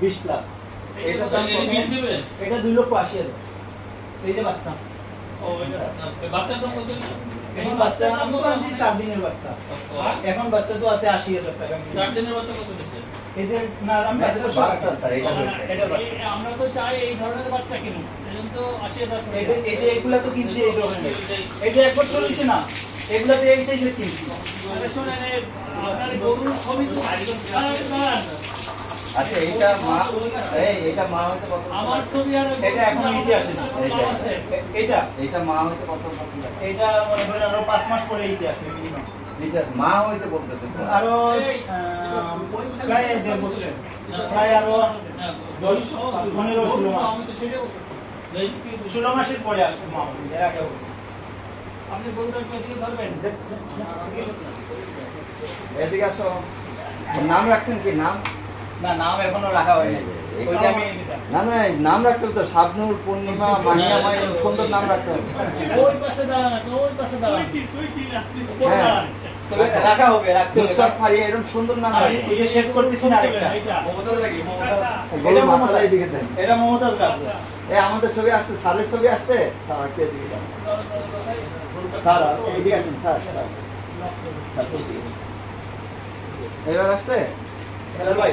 20 plus. এটার দাম কত? এটা 2,80,000। এই যে বাচ্চা। ও এটা বাচ্চার দাম কত? এখন বাচ্চা আমি তো আনছি 4 দিনের বাচ্চা। এখন বাচ্চা তো আছে 80,000 টাকা। 4 দিনের বাচ্চা কত দিচ্ছে? এই যে না আমি বাচ্চা স্যার এটা হইছে। এটা বাচ্চা। আমরা তো চাই এই ধরনের বাচ্চা কিনুন। এজন্য তো 80,000 এই যে এগুলা তো কিনছি এই ধরনের। এই যে এক বছর হইছে না। এগুলা তো এই সাইজের কিনছি। আরে শুনেন আপনার গরুর ছবি তো আচ্ছা এটা মা হইতে কত? আমার ছবি আর এটা এখন এইটা আসে না। এটা মা হইতে কত পছন্দ? এটা মনে করেন আরো 5 মাস পরে এইটা আসবে মিনিমাম। এটা মা হইতে বলতেছে তো। আরো প্রায় 1.5 বছর। প্রায় আরো 10 15 16 মাস। আমি তো সেটাই বলতেছি। 16 মাসের পরে আসবে মা এর আগে হবে। আপনি গরুটা কেটে ধরবেন। এদিকে আসো। নাম রাখছেন কি নাম? না নাম এখনো রাখা হয়নি। ওই যে আমি না নাম রাখতে হবে তো, শাবনূর, পূর্ণিমা, মাহিয়া মাই, সুন্দর নাম রাখতে হবে। ওই পাশে দাঁড়ান আছে, ওই পাশে দাঁড়ান। হ্যাঁ। তবে রাখা হবে, রাখতে হবে। নুসরাত ফারিয়া এরকম সুন্দর নাম রাখবে। এই যে সেট করতেছি না আরেকটা। এটা মমতাজ লাগি, মমতাজ। গরুর মাথাটা এদিকে দেন। এটা মমতাজ রাখবো। আমাদের ছবি আসছে, স্যারের ছবি আসছে। স্যার একটু এদিকে দেন। স্যার এদিকে আসেন স্যার। এবার আসছে? হ্যালো ভাই।